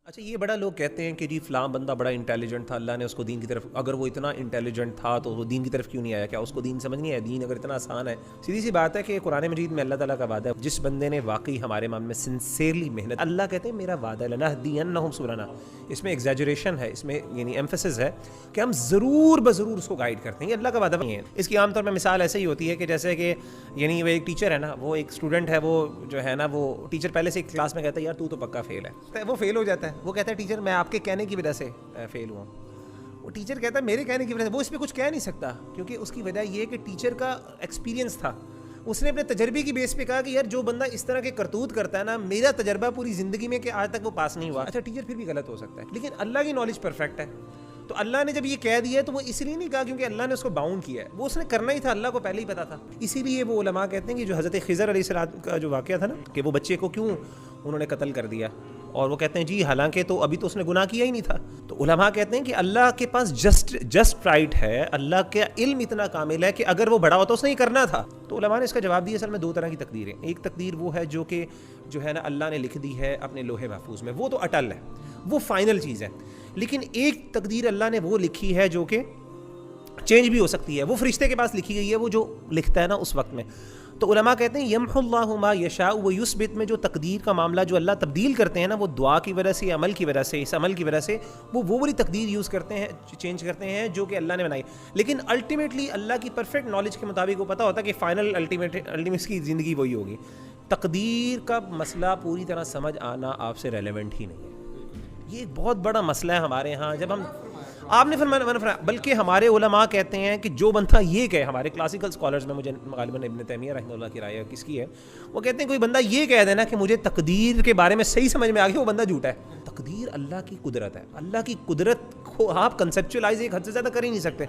اچھا، یہ بڑا لوگ کہتے ہیں کہ جی فلاں بندہ بڑا انٹیلیجنٹ تھا، اللہ نے اس کو دین کی طرف، اگر وہ اتنا انٹیلیجنٹ تھا تو وہ دین کی طرف کیوں نہیں آیا؟ کیا اس کو دین سمجھ نہیں آیا؟ دین اگر اتنا آسان ہے، سیدھی سی بات ہے کہ قرآن مجید میں اللہ تعالیٰ کا وعدہ ہے، جس بندے نے واقعی ہمارے معاملے میں سنسیئرلی محنت، اللہ کہتے ہیں میرا وعدہ ہے لنہدینہم سبلنا، اس میں ایگزیجریشن ہے، اس میں یعنی ایمفسس ہے کہ ہم ضرور بضرور اس کو گائیڈ کرتے ہیں۔ یہ اللہ کا وعدہ نہیں ہے۔ اس کی عام طور پہ مثال ایسے ہی ہوتی ہے کہ جیسے کہ یعنی وہ ایک ٹیچر ہے نا، وہ ایک اسٹوڈنٹ ہے، وہ جو ہے نا، وہ ٹیچر پہلے سے ایک کلاس میں کہتا ہے یار تو پکا فیل ہے، وہ فیل ہو جاتا ہے، وہ کہتا ہے ٹیچر میں آپ کے کہنے کی وجہ سے فیل ہوا۔ وہ ٹیچر کہتا ہے میرے کہنے کی وجہ سے، وہ اس پہ کچھ کہہ نہیں سکتا، کیونکہ اس کی وجہ یہ کہ ٹیچر کا ایکسپیرینس تھا، اس نے اپنے تجربے کی بیس پہ کہا کہ یار جو بندہ اس طرح کے کرتوت کرتا ہے نا، میرا تجربہ پوری زندگی میں کہ آج تک وہ پاس نہیں ہوا۔ اچھا، ٹیچر پھر بھی غلط ہو سکتا ہے، لیکن اللہ کی نالج پرفیکٹ ہے، تو اللہ نے جب یہ کہہ دیا تو وہ اس لیے نہیں کہا کیونکہ اللہ نے اس کو باؤنڈ کیا ہے، وہ اس نے کرنا ہی تھا، اللہ کو پہلے ہی پتا تھا۔ اسی لیے وہ علماء کہتے ہیں کہ جو حضرت خضر علیہ السلام کا جو واقعہ تھا نا، کہ وہ بچے کو کیوں انہوں نے قتل کر دیا، اور وہ کہتے ہیں جی حالانکہ تو ابھی تو اس نے گناہ کیا ہی نہیں تھا، تو علماء کہتے ہیں کہ اللہ کے پاس جسٹ رائٹ ہے، اللہ کا علم اتنا کامل ہے کہ اگر وہ بڑا ہوتا اس نے ہی کرنا تھا۔ تو علماء نے اس کا جواب دیا اصل میں دو طرح کی تقدیریں، ایک تقدیر وہ ہے جو کہ جو ہے نا اللہ نے لکھ دی ہے اپنے لوح محفوظ میں، وہ تو اٹل ہے، وہ فائنل چیز ہے، لیکن ایک تقدیر اللہ نے وہ لکھی ہے جو کہ چینج بھی ہو سکتی ہے، وہ فرشتے کے پاس لکھی گئی ہے، وہ جو لکھتا ہے نا اس وقت میں۔ تو علماء کہتے ہیں یمحو اللہ ما یشاء و یثبت میں جو تقدیر کا معاملہ جو اللہ تبدیل کرتے ہیں نا، وہ دعا کی وجہ سے، عمل کی وجہ سے، اس عمل کی وجہ سے وہ والی تقدیر یوز کرتے ہیں، چینج کرتے ہیں جو کہ اللہ نے بنائی، لیکن الٹیمیٹلی اللہ کی پرفیکٹ نالج کے مطابق وہ پتہ ہوتا ہے کہ فائنل الٹیمیٹ اس کی زندگی وہی ہوگی۔ تقدیر کا مسئلہ پوری طرح سمجھ آنا آپ سے ریلیونٹ ہی نہیں ہے، یہ ایک بہت بڑا مسئلہ ہے ہمارے ہاں۔ جب ہم آپ نے فرمایا، بلکہ ہمارے علماء کہتے ہیں کہ جو بندہ یہ کہے، ہمارے کلاسیکل سکالرز میں مجھے غالباً ابن تیمیہ رحمہ اللہ کی رائے کس کی ہے، وہ کہتے ہیں کوئی بندہ یہ کہہ دینا کہ مجھے تقدیر کے بارے میں صحیح سمجھ میں آ گیا، وہ بندہ جھوٹا ہے۔ تقدیر اللہ کی قدرت ہے، اللہ کی قدرت کو آپ کنسیپچولائز ایک حد سے زیادہ کر ہی نہیں سکتے۔